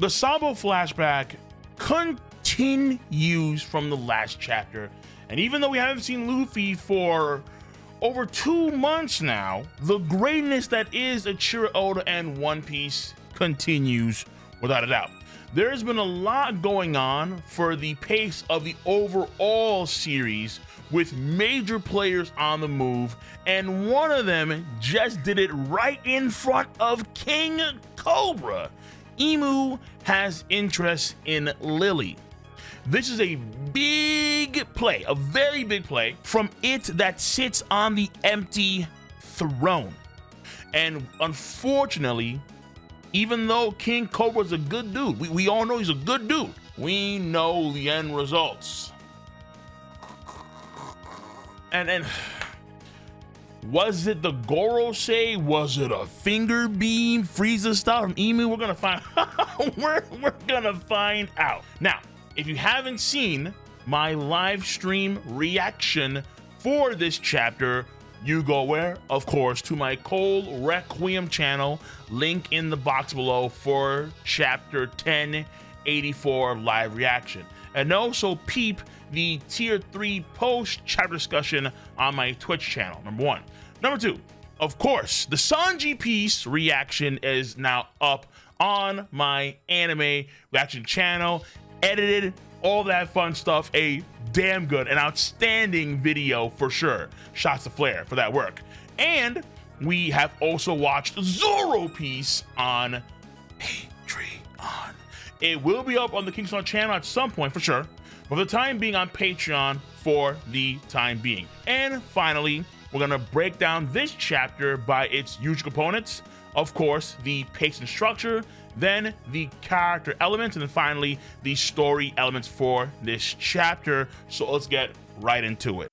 The Sabo flashback continues from the last chapter, and even though we haven't seen Luffy for over 2 months now, the greatness that is Eiichiro Oda and One Piece continues without a doubt. There's been a lot going on for the pace of the overall series with major players on the move, and one of them just did it right in front of King Cobra. IMU has interest in Lily. This is a big play, a very big play from it that sits on the empty throne. And unfortunately, even though King Cobra's a good dude, we all know he's a good dude, we know the end results. And was it the Gorosei? Was it a finger beam Frieza style from IMU? We're gonna find we're gonna find out. Now, if you haven't seen my live stream reaction for this chapter, you go where? Of course, to my Cole Requiem channel, link in the box below for chapter 1084 live reaction. And also peep the tier 3 post chapter discussion on my Twitch channel, number 1. Number 2, of course, the Sanji piece reaction is now up on my anime reaction channel, edited, all that fun stuff. A damn good and outstanding video for sure. Shots to Flare for that work. And we have also watched Zoro piece on Patreon. It will be up on the Kingston channel at some point for sure, but for the time being on Patreon for the time being. And finally, we're gonna break down this chapter by its usual components. Of course, the pace and structure, then the character elements, and then finally the story elements for this chapter. So let's get right into it.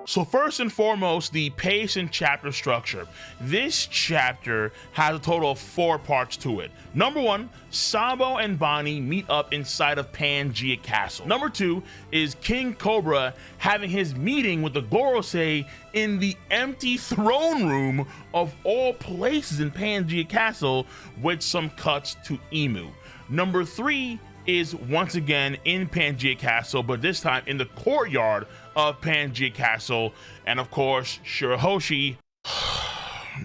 So first and foremost, the pace and chapter structure. This chapter has a total of 4 parts to it. Number 1, Sabo and Bonnie meet up inside of Pangaea Castle. Number 2 is King Cobra having his meeting with the Gorosei in the empty throne room of all places in Pangaea Castle, with some cuts to IMU. Number 3 is once again in Pangaea Castle, but this time in the courtyard of Pangaea Castle, and of course Shirahoshi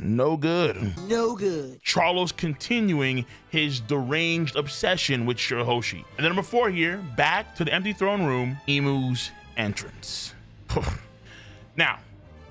no good. No good. Charlo's continuing his deranged obsession with Shirahoshi. And then number 4 here, back to the empty throne room, IMU's entrance. Now,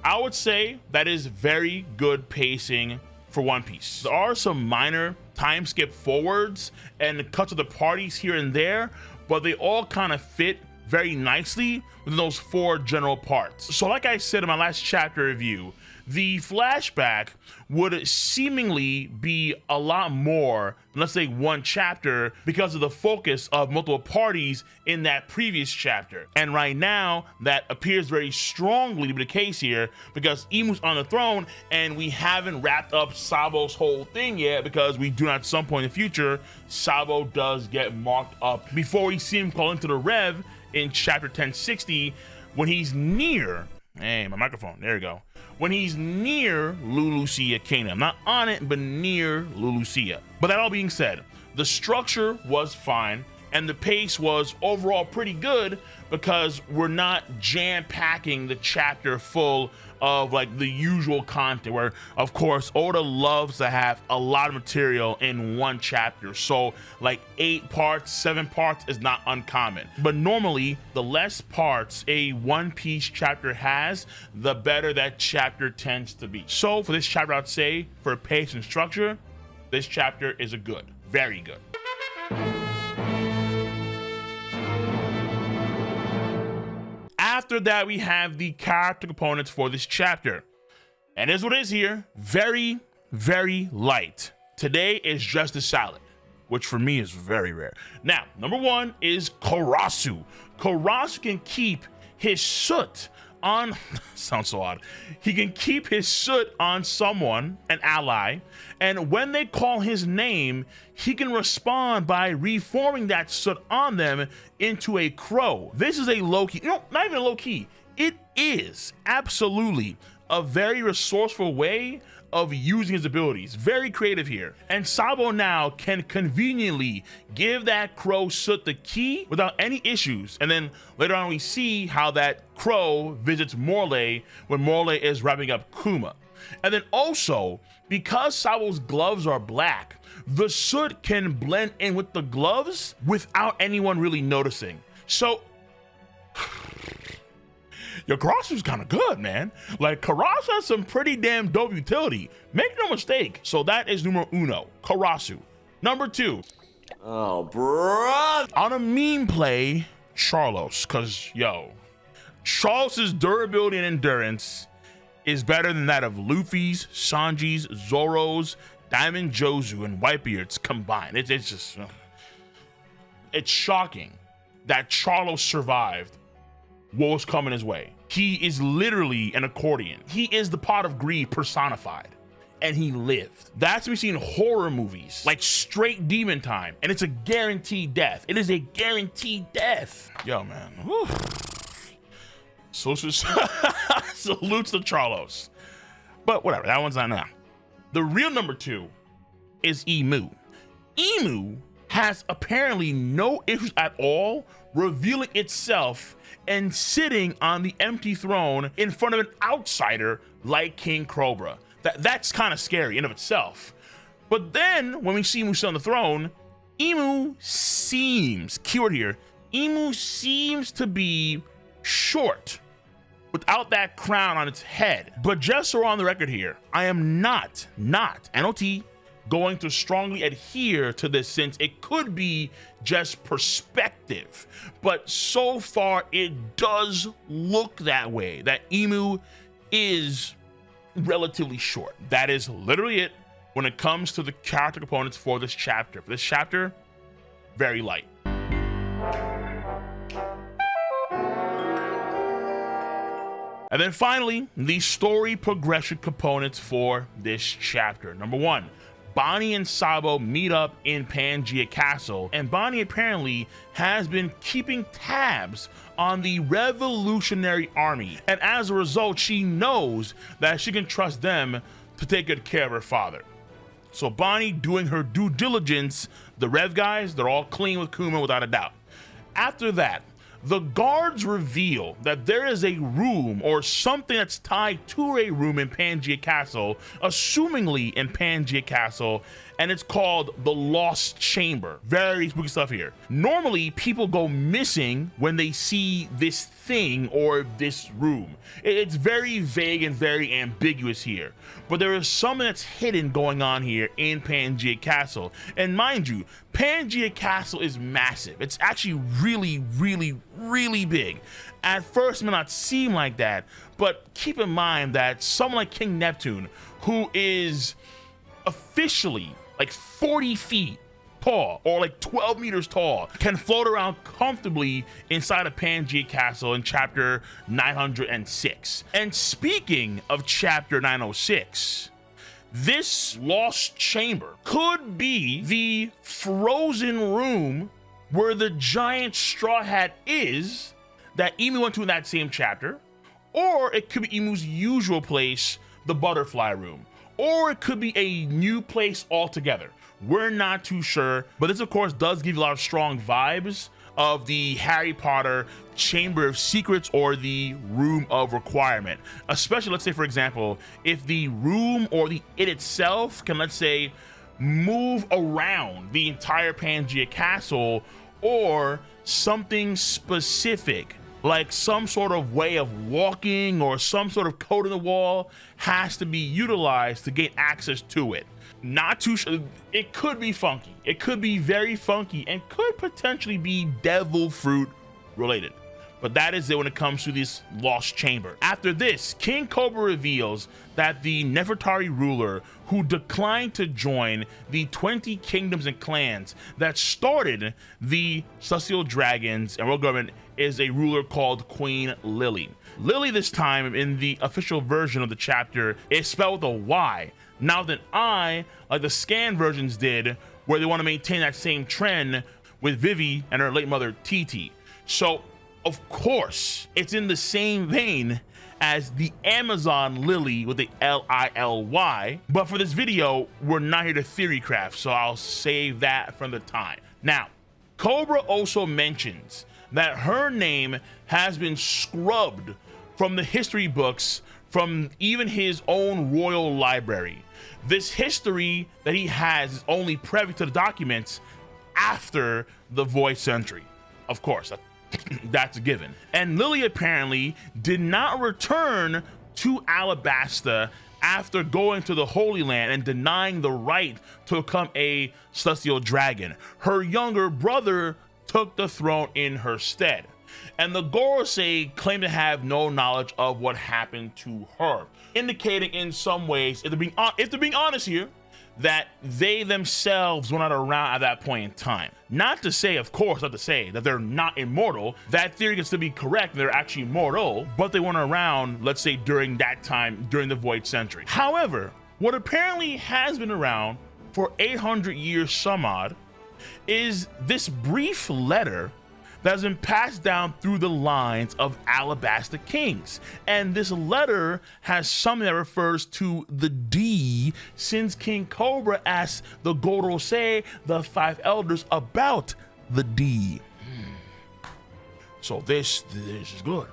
I would say that is very good pacing for One Piece. There are some minor time skip forwards and cuts of the parties here and there, but they all kind of fit very nicely within those 4 general parts. So like I said in my last chapter review, the flashback would seemingly be a lot more than, let's say, 1 chapter because of the focus of multiple parties in that previous chapter. And right now, that appears very strongly to be the case here because Imu's on the throne and we haven't wrapped up Sabo's whole thing yet, because we do not at some point in the future, Sabo does get marked up before we see him call into the Rev in chapter 1060 when he's near, hey, my microphone, there you go. When he's near Lulusia Kingdom, not on it, but near Lulusia. But that all being said, the structure was fine and the pace was overall pretty good because we're not jam-packing the chapter full of like the usual content, where of course Oda loves to have a lot of material in 1 chapter. So like 8 parts, 7 parts is not uncommon. But normally the less parts a One Piece chapter has, the better that chapter tends to be. So for this chapter, I'd say for pace and structure, this chapter is a good, very good. After that, we have the character components for this chapter. And here's what it is here. Very, very light. Today is just a salad, which for me is very rare. Now, number 1 is Karasu. Karasu can keep his soot on, sounds so odd. He can keep his soot on someone, an ally, and when they call his name, he can respond by reforming that soot on them into a crow. This is a low-key, not even a low-key, it is absolutely a very resourceful way of using his abilities. Very creative here. And Sabo now can conveniently give that crow Soot the key without any issues. And then later on we see how that crow visits Morley when Morley is wrapping up Kuma. And then also, because Sabo's gloves are black, the soot can blend in with the gloves without anyone really noticing. So your Karasu's kind of good, man. Like, Karasu has some pretty damn dope utility. Make no mistake. So that is numero uno, Karasu. Number 2. Oh, bro. On a meme play, Charlos. Because, yo, Charlos's durability and endurance is better than that of Luffy's, Sanji's, Zoro's, Diamond Jozu, and Whitebeard's combined. It's just... it's shocking that Charlos survived what was coming his way. He is literally an accordion. He is the pot of greed personified, and he lived. That's what we see in horror movies, like straight demon time, and it's a guaranteed death. It is a guaranteed death. Yo, man. Whew. Salutes to Charlos. But whatever, that one's not now. The real number 2 is IMU. IMU has apparently no issues at all revealing itself and sitting on the empty throne in front of an outsider like King Cobra. That's kind of scary in of itself. But then when we see IMU sit on the throne, IMU seems, keyword here, IMU seems to be short without that crown on its head. But just so we're on the record here, I am not NOT going to strongly adhere to this, since it could be just perspective. But so far it does look that way, that IMU is relatively short. That is literally it when it comes to the character components for this chapter. For this chapter, very light. And then finally, the story progression components for this chapter. Number 1, Bonnie and Sabo meet up in Pangaea Castle, and Bonnie apparently has been keeping tabs on the Revolutionary Army, and as a result, she knows that she can trust them to take good care of her father. So Bonnie doing her due diligence, the Rev guys, they're all clean with Kuma without a doubt. After that, the guards reveal that there is a room or something that's tied to a room in Pangaea Castle, assumingly in Pangaea Castle, and it's called the Lost Chamber. Very spooky stuff here. Normally, people go missing when they see this thing or this room. It's very vague and very ambiguous here, but there is something that's hidden going on here in Pangaea Castle. And mind you, Pangaea Castle is massive. It's actually really big. At first it may not seem like that, but keep in mind that someone like King Neptune, who is officially like 40 feet tall or like 12 meters tall, can float around comfortably inside of Pangaea Castle in chapter 906. And speaking of chapter 906, this lost chamber could be the frozen room where the giant straw hat is that IMU went to in that same chapter, or it could be IMU's usual place, the butterfly room, or it could be a new place altogether. We're not too sure, but this of course does give you a lot of strong vibes of the Harry Potter Chamber of Secrets or the Room of Requirement. Especially, let's say for example, if the room or the it itself can, let's say, move around the entire Pangaea Castle, or something specific like some sort of way of walking or some sort of code in the wall has to be utilized to gain access to it. Not too sure. It could be funky. It could be very funky and could potentially be devil fruit related. But that is it when it comes to this lost chamber. After this, King Cobra reveals that the Nefertari ruler who declined to join the 20 kingdoms and clans that started the Celestial Dragons and World Government is a ruler called Queen Lily. Lily this time in the official version of the chapter is spelled with a Y, not with an I like the scan versions did, where they want to maintain that same trend with Vivi and her late mother Titi. So of course, it's in the same vein as the Amazon Lily with the Lily. But for this video, we're not here to theory craft, so I'll save that from the time. Now, Cobra also mentions that her name has been scrubbed from the history books from even his own royal library. This history that he has is only privy to the documents after the Void Century. Of course, that's a given. And Lily apparently did not return to Alabasta after going to the Holy Land and denying the right to become a celestial dragon. Her younger brother took the throne in her stead. And the Gorosei claim to have no knowledge of what happened to her, indicating in some ways, if they're being honest here, that they themselves were not around at that point in time. Not to say, of course, not to say that they're not immortal. That theory gets to be correct, they're actually mortal, but they weren't around, let's say, during that time, during the Void Century. However, what apparently has been around for 800 years some odd is this brief letter that has been passed down through the lines of Alabasta kings. And this letter has something that refers to the D, since King Cobra asked the Gorosei, the 5 elders, about the D. So this is good.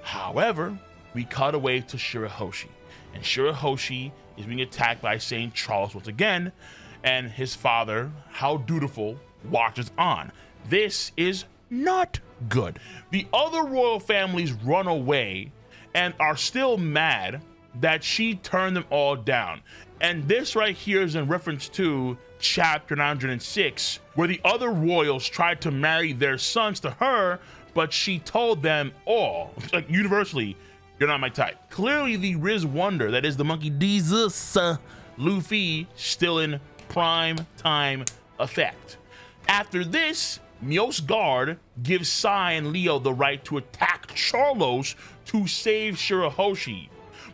However, we cut away to Shirahoshi. And Shirahoshi is being attacked by St. Charles once again, and his father, how dutiful, watches on. This is not good. The other royal families run away and are still mad that she turned them all down. And this right here is in reference to chapter 906, where the other royals tried to marry their sons to her, but she told them all, like universally, you're not my type. Clearly the Riz Wonder, that is the monkey Jesus, Luffy, still in prime time effect. After this, Mios Guard gives Sai and Leo the right to attack Charlos to save Shirahoshi.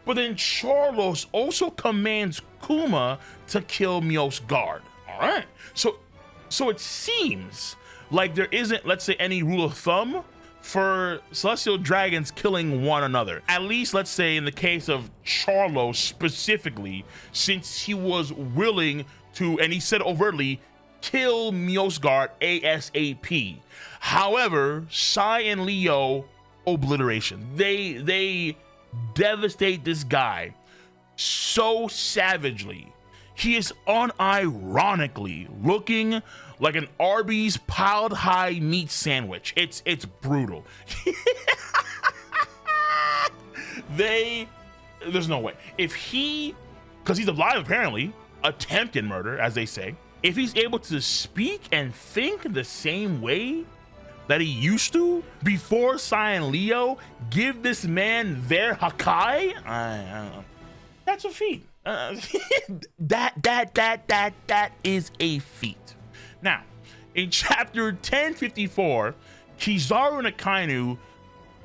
But then Charlos also commands Kuma to kill Mios Guard. Alright, so it seems like there isn't, let's say, any rule of thumb for celestial dragons killing one another. At least, let's say, in the case of Charlos specifically, since he was willing to, and he said overtly, kill Mios Guard ASAP. However, Sai and Leo, obliteration. They devastate this guy so savagely. He is unironically looking like an Arby's piled high meat sandwich. It's brutal. There's no way. If he, because he's alive apparently, attempted murder, as they say, if he's able to speak and think the same way that he used to before Sai and Leo give this man their Hakai, that's a feat. That is a feat. Now, in chapter 1054, Kizaru and Akainu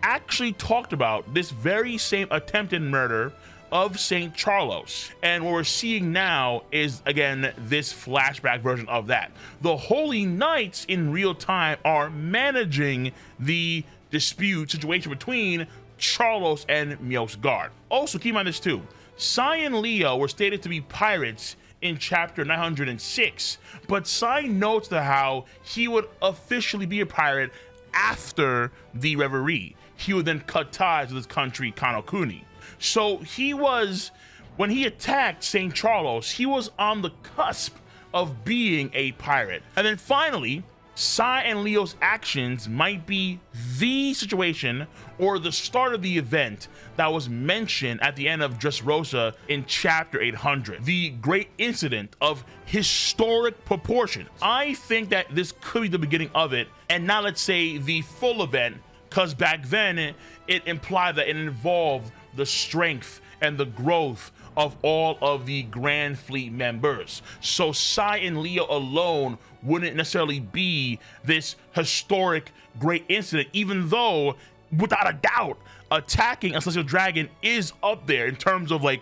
actually talked about this very same attempted murder of St. Charlos, and what we're seeing now is again this flashback version of that. The Holy Knights in real time are managing the dispute situation between Charlos and Mios Guard. Also keep in mind this too, Sai and Leo were stated to be pirates in chapter 906, but Sai notes to how he would officially be a pirate after the Reverie. He would then cut ties with his country Kanokuni. So he was, when he attacked St. Charlos, he was on the cusp of being a pirate. And then finally, Sai and Leo's actions might be the situation or the start of the event that was mentioned at the end of Dressrosa in chapter 800, the great incident of historic proportions. I think that this could be the beginning of it, and not, let's say, the full event, because back then it implied that it involved the strength and the growth of all of the Grand Fleet members. So Sai and Leo alone wouldn't necessarily be this historic great incident, even though, without a doubt, attacking a celestial dragon is up there in terms of like,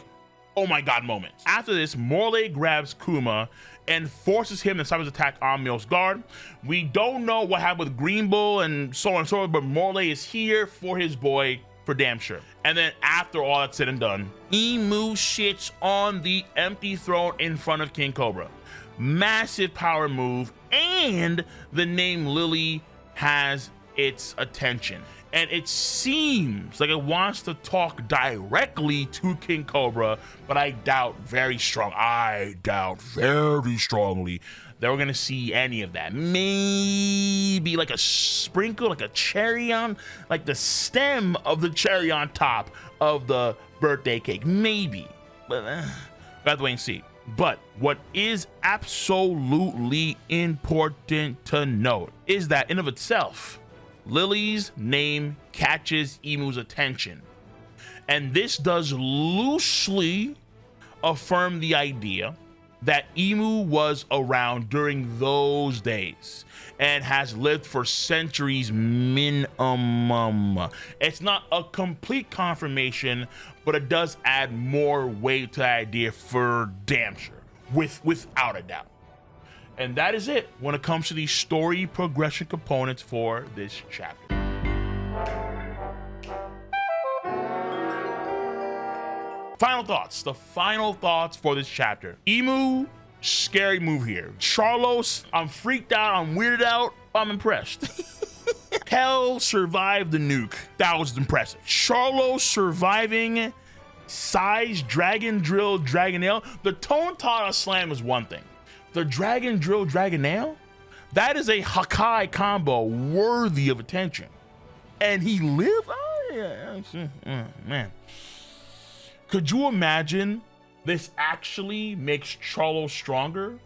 oh my god moments. After this, Morley grabs Kuma and forces him to stop his attack on Mios Guard. We don't know what happened with Green Bull and so on and so on, but Morley is here for his boy for damn sure. And then after all that's said and done, IMU shits on the empty throne in front of King Cobra. Massive power move, and the name Lily has its attention. And it seems like it wants to talk directly to King Cobra, but I doubt very strongly that we're gonna see any of that. Maybe like a sprinkle, like a cherry on, like the stem of the cherry on top of the birthday cake. Maybe, but we'll have to wait and see. But what is absolutely important to note is that in of itself, Lily's name catches IMU's attention. And this does loosely affirm the idea that IMU was around during those days and has lived for centuries minimum. It's not a complete confirmation, but it does add more weight to the idea for damn sure, without a doubt. And that is it when it comes to the story progression components for this chapter. Final thoughts. The final thoughts for this chapter. IMU, scary move here. Charlos, I'm freaked out, I'm weirded out, I'm impressed. Hell survived the nuke. That was impressive. Charlos surviving Sai's Dragon Drill Dragon Nail. The Tontara Slam is one thing. The Dragon Drill Dragon Nail? That is a Hakai combo worthy of attention. And he lived? Oh, yeah. Man. Could you imagine this actually makes Charlo stronger?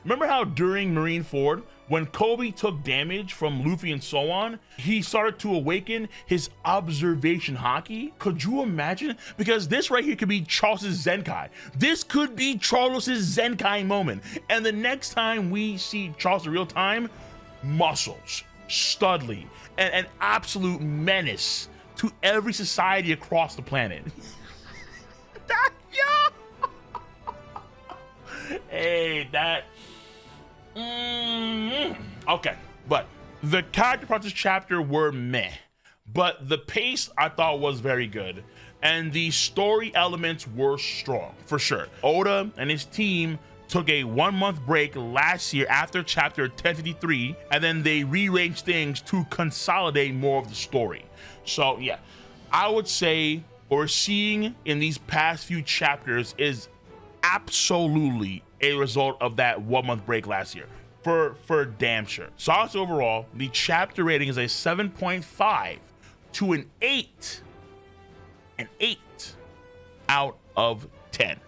Remember how during Marineford, when Kobe took damage from Luffy and so on, he started to awaken his observation haki? Could you imagine? Because this right here could be Charles' Zenkai. This could be Charles' Zenkai moment. And the next time we see Charles in real time, muscles, studly, and an absolute menace to every society across the planet. Hey, that. Okay, but the character parts of this chapter were meh, but the pace I thought was very good, and the story elements were strong for sure. Oda and his team took a 1 month break last year after chapter 1053, and then they rearranged things to consolidate more of the story. So yeah, I would say what we're seeing in these past few chapters is absolutely a result of that 1 month break last year, for damn sure. So also overall, the chapter rating is a 7.5 to an 8 out of 10.